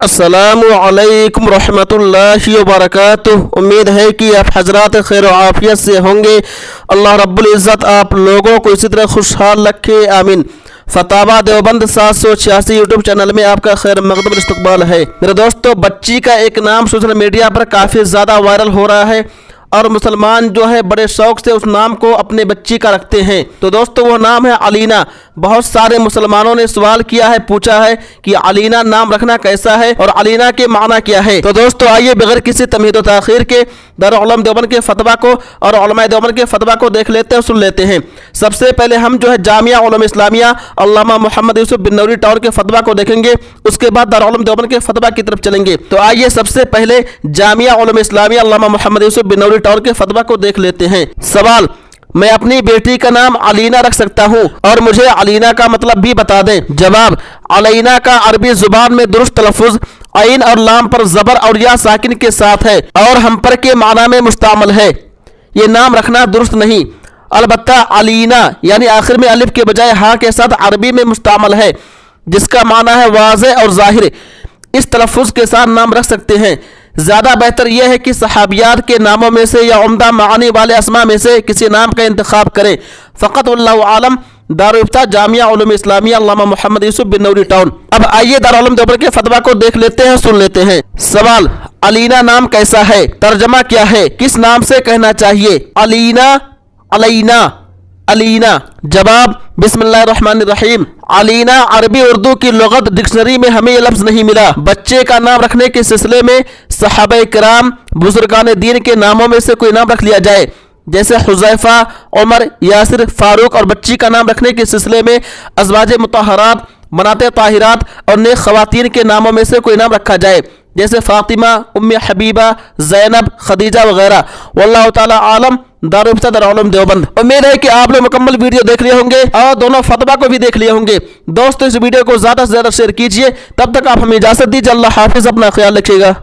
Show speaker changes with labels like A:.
A: अस्सलामुअलैकुम रहमतुल्लाहि व बरकातुहू। उम्मीद है कि आप हजरात खैर व आफियत से होंगे। अल्लाह रब्बुल इज़्ज़त आप लोगों को इसी तरह खुशहाल रखे, आमीन। फतावा देवबंद 786 यूट्यूब चैनल में आपका खैर मक़दम इस्तक़बाल है। मेरे दोस्तों, बच्ची का एक नाम सोशल मीडिया पर काफ़ी ज़्यादा वायरल हो रहा है और मुसलमान जो है बड़े शौक से उस नाम को अपने बच्ची का रखते हैं। तो दोस्तों, वो नाम है अलीना। बहुत सारे मुसलमानों ने सवाल किया है, पूछा है कि अलीना नाम रखना कैसा है और अलीना के माना क्या है। तो दोस्तों, आइए बगैर किसी तमहीद व ताख़ीर के दारुल उलूम देवबंद के फतवा को और उलमाए देवबंद के फतवा को देख लेते हैं और सुन लेते हैं। सबसे पहले हम जो है जामिया उलूम इस्लामिया अल्लामा मोहम्मद यूसुफ बिन नूरी टावर के फतवा को देखेंगे, उसके बाद दारुल उलूम देवबंद के फतवा की तरफ चलेंगे। तो आइए सबसे पहले जामिया उलूम इस्लामिया अल्लामा मोहम्मद यूसुफ बिन नूरी टावर के फतवा को देख लेते हैं। सवाल, मैं अपनी बेटी का नाम अलीना रख सकता हूँ और मुझे अलीना का मतलब भी बता दें। जवाब, अलीना का अरबी जुबान में दुरुस्त तलफ़ुज़ आइन और लाम पर ज़बर और या साकिन के साथ है और हम पर के माना में मुस्तामल है। ये नाम रखना दुरुस्त नहीं। अलबत्ता अलीना यानी आखिर में अलिफ के बजाय हा के साथ अरबी में मुस्तामल है, जिसका माना है वाज़े और ज़ाहिर। इस तलफ़ुज़ के साथ नाम रख सकते हैं। ज़्यादा बेहतर यह है कि सहाबियात के नामों में से या उम्दा मानी वाले अस्मा में से किसी नाम का इंतखाब करें। फ़क़त वल्लाहु आलम। दारुल इफ्ता जामिया उलूम इस्लामिया अल्लामा मोहम्मद यूसुफ बिन नूरी टाउन। अब आइए दारुल उलूम देवबंद के फतवा को देख लेते हैं, सुन लेते हैं। सवाल, अलीना नाम कैसा है? तर्जमा क्या है? किस नाम से कहना चाहिए? अलीना, अलैना, अलीना। जवाब, बिस्मिल्लाहिर्रहमानिर्रहीम। अलीना अरबी उर्दू की लुगत डिक्शनरी में हमें यह लफ्ज़ नहीं मिला। बच्चे का नाम रखने के सिलसिले में सहाबा किराम बुजुर्गान दीन के नामों में से कोई नाम रख लिया जाए, जैसे हुज़ैफा, उमर, यासिर, फारूक। और बच्ची का नाम रखने के सिलसिले में अज़वाजे मुतहरात, बनाते ताहिरात और नेक ख़वातीन के नामों में से कोई नाम रखा जाए, जैसे फ़ातिमा, उम्मे हबीबा, ज़ैनब, खदीजा वगैरह। वल्लाहु ताला आलम। दारुल इफ्ता दारुल उलूम देवबंद। उम्मीद है कि आप लोग मुकम्मल वीडियो देख लिए होंगे और दोनों फतवा को भी देख लिए होंगे। दोस्तों, इस वीडियो को ज़्यादा से ज़्यादा शेयर कीजिए। तब तक आप हमें इजाज़त दीजिए। अल्लाह हाफिज़, अपना ख्याल रखिएगा।